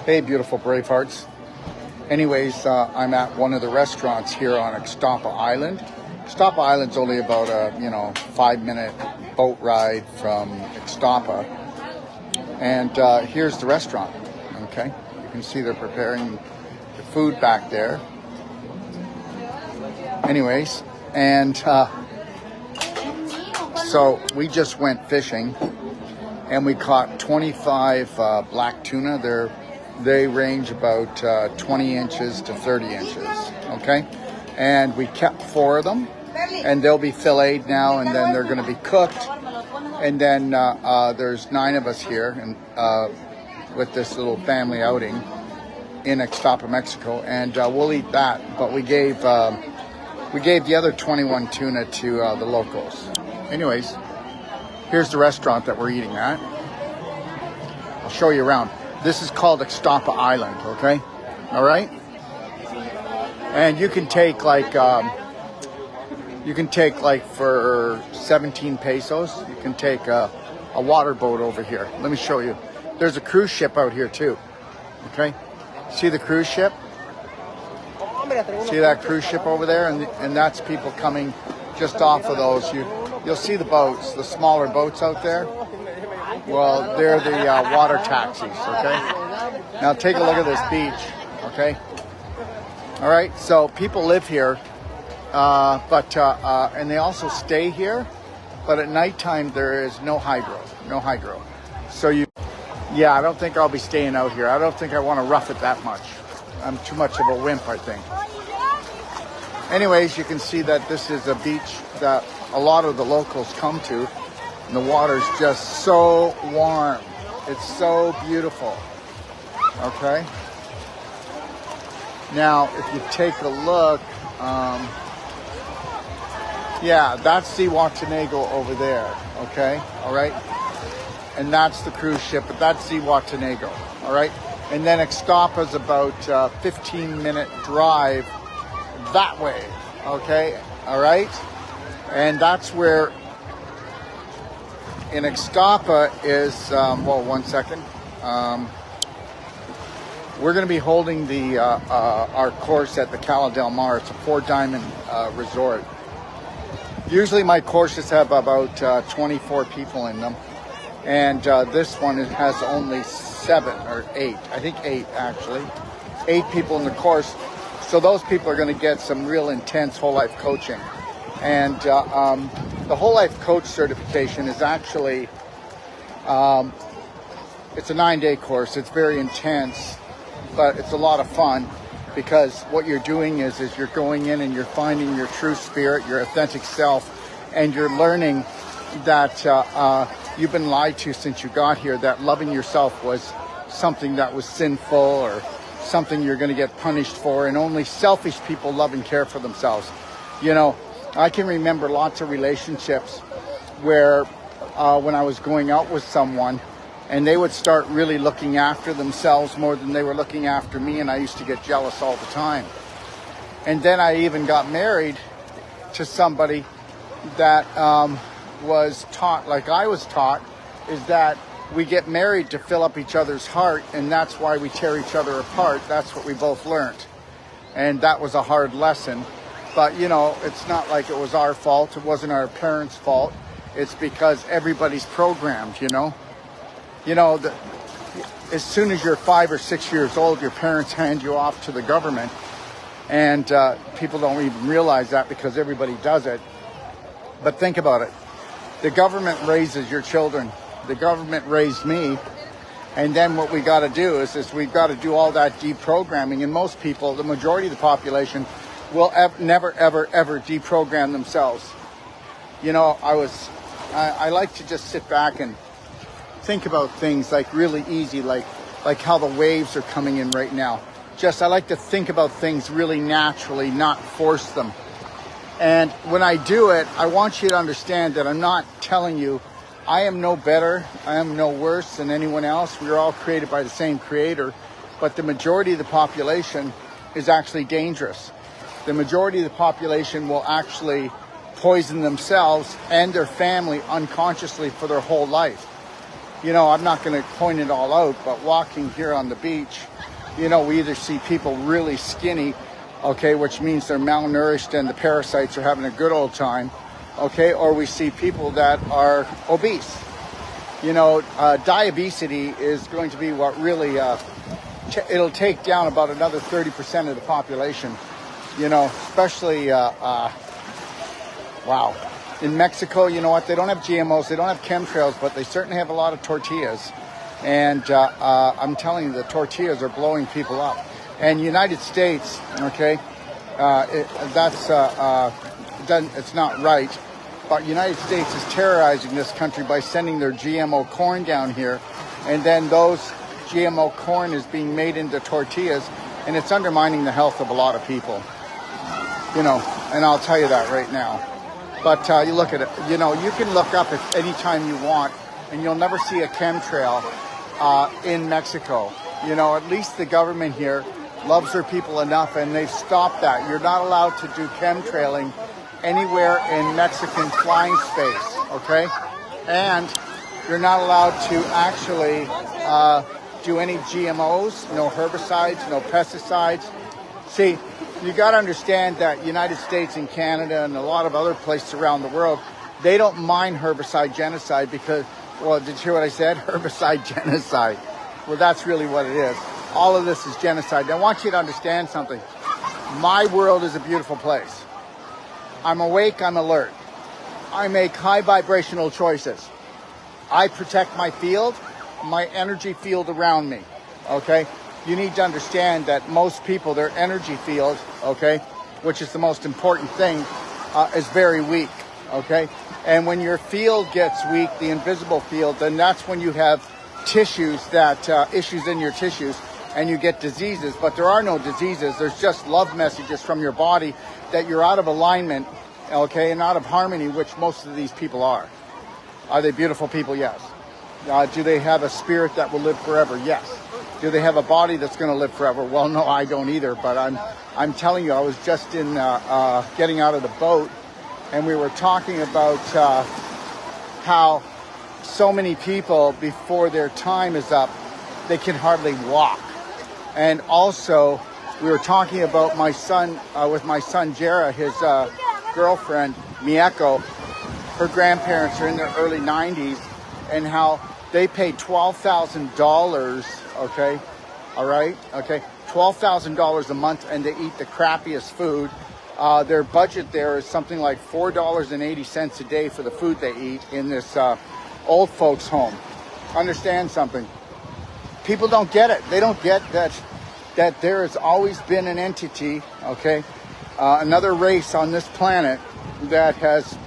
Hey, beautiful Bravehearts. Anyways, I'm at one of the restaurants here on Extapa Island. Extapa Island's only about a 5-minute boat ride from Extapa. And here's the restaurant, okay? You can see they're preparing the food back there. Anyways, and so we just went fishing and we caught 25 black tuna. They range about 20 inches to 30 inches, okay? And we kept 4 of them, and they'll be filleted now, and then they're going to be cooked. And then there's 9 of us here and with this little family outing in Extapa, Mexico, and we'll eat that. But we gave the other 21 tuna to the locals. Anyways, here's the restaurant that we're eating at. I'll show you around. This is called Extapa Island, okay? All right? And you can take like for 17 pesos, you can take a water boat over here. Let me show you. There's a cruise ship out here too, okay? See the cruise ship? See that cruise ship over there? And that's people coming just off of those. You'll see the boats, the smaller boats out there. Well, they're the water taxis, okay? Now take a look at this beach, okay? All right, so people live here, and they also stay here, but at nighttime there is no hydro. So yeah, I don't think I'll be staying out here. I don't think I want to rough it that much. I'm too much of a wimp, I think. Anyways, you can see that this is a beach that a lot of the locals come to. And the water's just so warm. It's so beautiful. Okay? Now, if you take a look, yeah, that's Zihuatanejo over there. Okay? All right? And that's the cruise ship, but that's Zihuatanejo. All right? And then Extapa's about a 15-minute drive that way. Okay? All right? And that's where in Extapa is, one second. We're going to be holding our course at the Cala del Mar. It's a 4-diamond resort. Usually my courses have about 24 people in them. And this one has only 7 or 8. I think 8, actually. 8 people in the course. So those people are going to get some real intense whole life coaching. And the Whole Life Coach certification is actually, it's a 9-day course. It's very intense, but it's a lot of fun because what you're doing is you're going in and you're finding your true spirit, your authentic self, and you're learning that you've been lied to since you got here, that loving yourself was something that was sinful or something you're going to get punished for, and only selfish people love and care for themselves. You know, I can remember lots of relationships where when I was going out with someone and they would start really looking after themselves more than they were looking after me, and I used to get jealous all the time. And then I even got married to somebody that was taught, like I was taught, is that we get married to fill up each other's heart, and that's why we tear each other apart. That's what we both learned. And that was a hard lesson. But, you know, it's not like it was our fault. It wasn't our parents' fault. It's because everybody's programmed, you know. You know, as soon as you're 5 or 6 years old, your parents hand you off to the government. And people don't even realize that because everybody does it. But think about it. The government raises your children. The government raised me. And then what we got to do is we've got to do all that deprogramming. And most people, the majority of the population, will never, ever, ever deprogram themselves. You know, I like to just sit back and think about things like really easy, like how the waves are coming in right now. I like to think about things really naturally, not force them. And when I do it, I want you to understand that I'm not telling you I am no better, I am no worse than anyone else. We are all created by the same creator, but the majority of the population is actually dangerous. The majority of the population will actually poison themselves and their family unconsciously for their whole life. You know, I'm not going to point it all out, but walking here on the beach, you know, we either see people really skinny, okay, which means they're malnourished and the parasites are having a good old time, okay, or we see people that are obese. You know, diabesity is going to be what really, it'll take down about another 30% of the population, you know, especially, wow. In Mexico, you know what, they don't have GMOs, they don't have chemtrails, but they certainly have a lot of tortillas. And I'm telling you, the tortillas are blowing people up. And United States, okay, it's not right. But United States is terrorizing this country by sending their GMO corn down here. And then those GMO corn is being made into tortillas. And it's undermining the health of a lot of people. You know, and I'll tell you that right now. But you look at it, you know, you can look up if anytime you want, and you'll never see a chemtrail in Mexico. You know, at least the government here loves their people enough, and they've stopped that. You're not allowed to do chemtrailing anywhere in Mexican flying space, okay? And you're not allowed to actually do any GMOs, no herbicides, no pesticides. See, you got to understand that United States and Canada and a lot of other places around the world, they don't mind herbicide genocide because, well, did you hear what I said? Herbicide genocide. Well, that's really what it is. All of this is genocide. I want you to understand something. My world is a beautiful place. I'm awake, I'm alert. I make high vibrational choices. I protect my field, my energy field around me, okay? You need to understand that most people, their energy field, okay, which is the most important thing, is very weak, okay? And when your field gets weak, the invisible field, then that's when you have tissues that, issues in your tissues, and you get diseases. But there are no diseases. There's just love messages from your body that you're out of alignment, okay, and out of harmony, which most of these people are. Are they beautiful people? Yes. Do they have a spirit that will live forever? Yes. Do they have a body that's going to live forever? Well, no, I don't either. But I'm telling you, I was just in getting out of the boat, and we were talking about how so many people, before their time is up, they can hardly walk. And also, we were talking about my son, with my son Jera, his girlfriend Mieko. Her grandparents are in their early 90s, and how they pay $12,000. Okay, all right, okay, $12,000 a month, and they eat the crappiest food. Their budget there is something like $4.80 a day for the food they eat in this old folks' home. Understand something? People don't get it. They don't get that there has always been an entity, okay, another race on this planet that has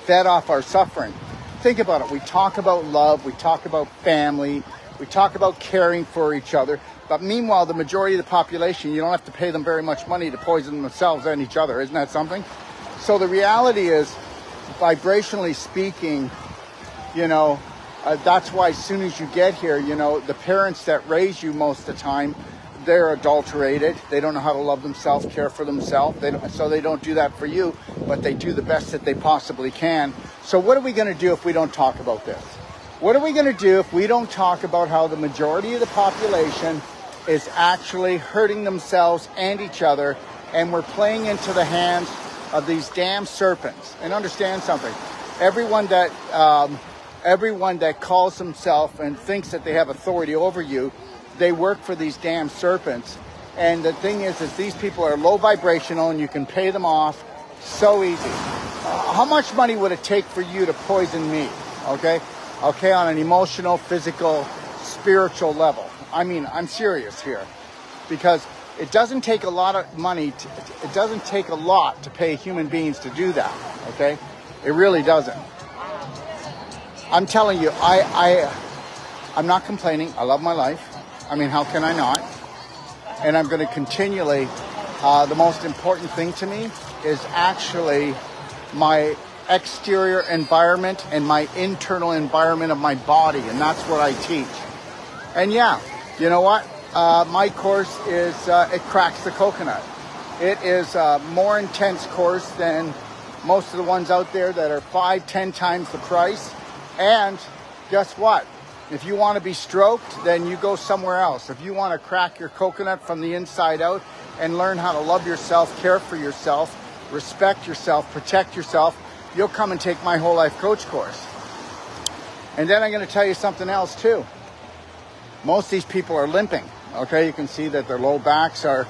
fed off our suffering. Think about it. We talk about love. We talk about family. We talk about caring for each other, but meanwhile, the majority of the population, you don't have to pay them very much money to poison themselves and each other. Isn't that something? So the reality is, vibrationally speaking, you know, that's why as soon as you get here, you know, the parents that raise you most of the time, they're adulterated. They don't know how to love themselves, care for themselves. So they don't do that for you, but they do the best that they possibly can. So what are we going to do if we don't talk about this? What are we going to do if we don't talk about how the majority of the population is actually hurting themselves and each other, and we're playing into the hands of these damn serpents? And understand something. Everyone that calls themselves and thinks that they have authority over you, they work for these damn serpents. And the thing is these people are low vibrational, and you can pay them off so easy. How much money would it take for you to poison me? Okay? Okay, on an emotional, physical, spiritual level. I mean, I'm serious here. Because it doesn't take a lot of money, it doesn't take a lot to pay human beings to do that, okay? It really doesn't. I'm telling you, I'm not complaining. I love my life. I mean, how can I not? And I'm going to continually, the most important thing to me is actually my exterior environment and my internal environment of my body, and that's what I teach. And yeah, you know what? My course is, it cracks the coconut. It is a more intense course than most of the ones out there that are 5-10 times the price. And guess what? If you want to be stroked, then you go somewhere else. If you want to crack your coconut from the inside out and learn how to love yourself, care for yourself, respect yourself, protect yourself, you'll come and take my whole life coach course. And then I'm going to tell you something else too. Most of these people are limping. Okay, you can see that their low backs are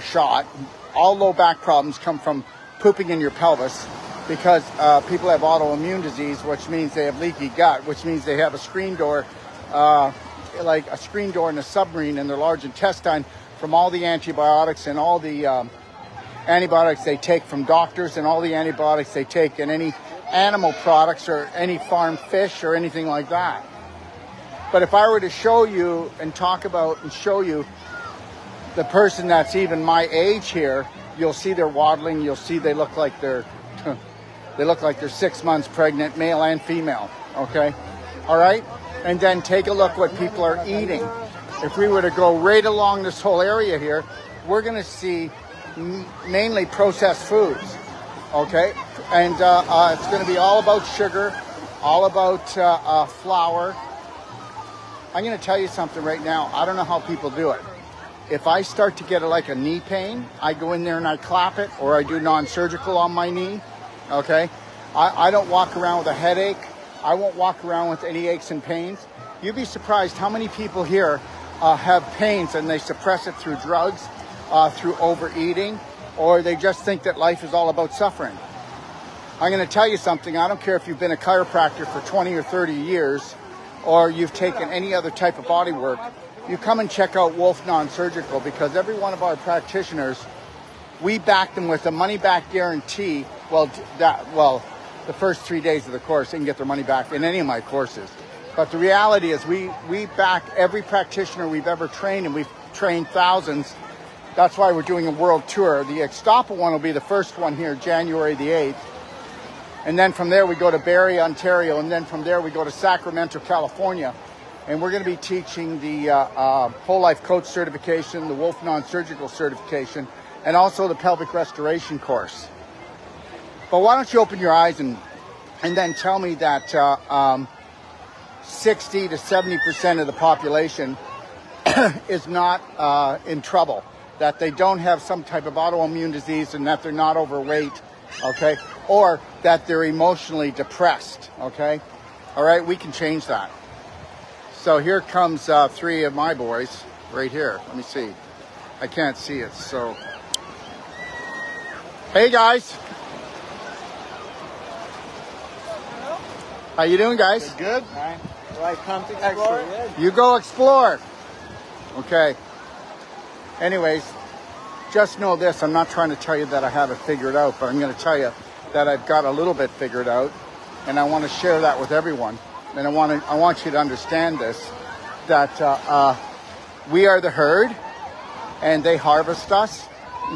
shot. All low back problems come from pooping in your pelvis, because people have autoimmune disease, which means they have leaky gut, which means they have a screen door, like a screen door in a submarine in their large intestine, from all the antibiotics and all the antibiotics they take from doctors and all the antibiotics they take in any animal products or any farm fish or anything like that. But if I were to show you and talk about and show you the person that's even my age here, you'll see they're waddling. You'll see they look like they're 6 months pregnant, male and female. Okay, all right. And then take a look what people are eating. If we were to go right along this whole area here, we're going to see mainly processed foods. Okay, and it's going to be all about sugar, all about flour. I'm going to tell you something right now. I don't know how people do it. If I start to get like a knee pain, I go in there and I clap it, or I do non-surgical on my knee. Okay, I don't walk around with a headache. I won't walk around with any aches and pains. You'd be surprised how many people here have pains and they suppress it through drugs, through overeating, or they just think that life is all about suffering. I'm going to tell you something. I don't care if you've been a chiropractor for 20 or 30 years, or you've taken any other type of body work. You come and check out Wolf Non-Surgical, because every one of our practitioners, we back them with a money-back guarantee. The first 3 days of the course, they can get their money back in any of my courses. But the reality is we back every practitioner we've ever trained, and we've trained thousands. That's why we're doing a world tour. The Extapa one will be the first one here, January the 8th. And then from there we go to Barrie, Ontario, and then from there we go to Sacramento, California. And we're going to be teaching the Whole Life Coach certification, the Wolf Non-Surgical certification, and also the pelvic restoration course. But why don't you open your eyes and then tell me that 60 to 70% of the population is not in trouble, that they don't have some type of autoimmune disease, and that they're not overweight, okay, or that they're emotionally depressed, okay? All right, we can change that. So here comes 3 of my boys right here. Let me see. I can't see it, so. Hey, guys. How you doing, guys? Good. Do I come to explore? You go explore. Okay. Anyways, just know this. I'm not trying to tell you that I have it figured out, but I'm going to tell you that I've got a little bit figured out, and I want to share that with everyone. And I want you to understand this, that we are the herd, and they harvest us.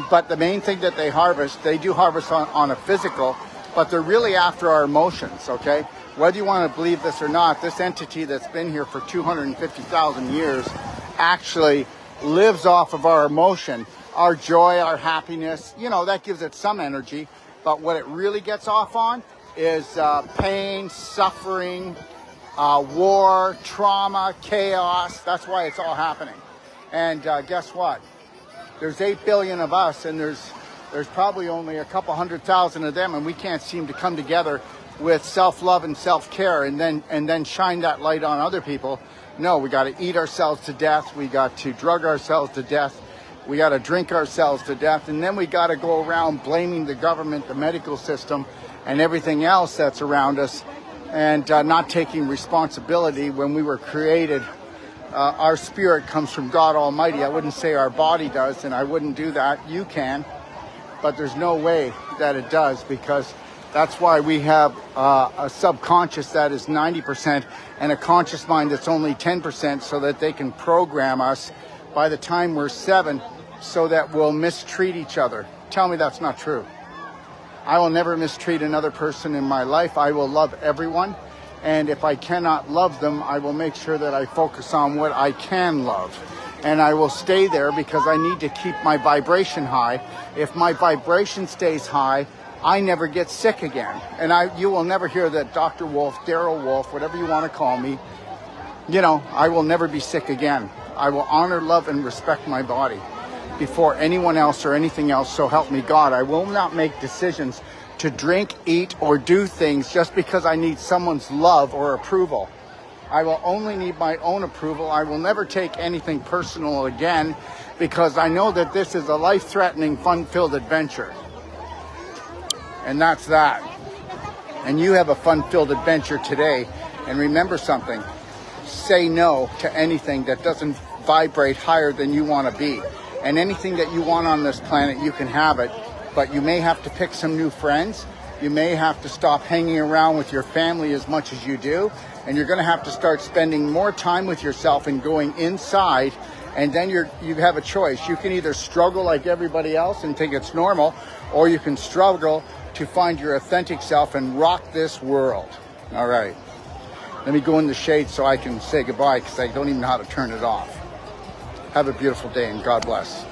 But the main thing that they harvest, they do harvest on a physical, but they're really after our emotions, okay? Whether you want to believe this or not, this entity that's been here for 250,000 years actually lives off of our emotion, our joy, our happiness. You know, that gives it some energy. But what it really gets off on is pain, suffering, war, trauma, chaos. That's why it's all happening. And guess what? There's 8 billion of us, and there's probably only a couple 100,000 of them, and we can't seem to come together with self-love and self-care and then shine that light on other people. No, we got to eat ourselves to death. We got to drug ourselves to death. We got to drink ourselves to death. And then we got to go around blaming the government, the medical system, and everything else that's around us, and not taking responsibility when we were created. Our spirit comes from God Almighty. I wouldn't say our body does, and I wouldn't do that. You can, but there's no way that it does, because that's why we have a subconscious that is 90% and a conscious mind that's only 10%, so that they can program us by the time we're 7 so that we'll mistreat each other. Tell me that's not true. I will never mistreat another person in my life. I will love everyone. And if I cannot love them, I will make sure that I focus on what I can love. And I will stay there because I need to keep my vibration high. If my vibration stays high, I never get sick again. And you will never hear that Dr. Wolf, Daryl Wolf, whatever you want to call me, you know, I will never be sick again. I will honor, love, and respect my body before anyone else or anything else, so help me God. I will not make decisions to drink, eat, or do things just because I need someone's love or approval. I will only need my own approval. I will never take anything personal again, because I know that this is a life-threatening, fun-filled adventure. And that's that. And you have a fun-filled adventure today. And remember something. Say no to anything that doesn't vibrate higher than you want to be. And anything that you want on this planet, you can have it. But you may have to pick some new friends. You may have to stop hanging around with your family as much as you do. And you're going to have to start spending more time with yourself and going inside. And then you have a choice. You can either struggle like everybody else and think it's normal, or you can struggle to find your authentic self and rock this world. All right. Let me go in the shade so I can say goodbye, because I don't even know how to turn it off. Have a beautiful day, and God bless.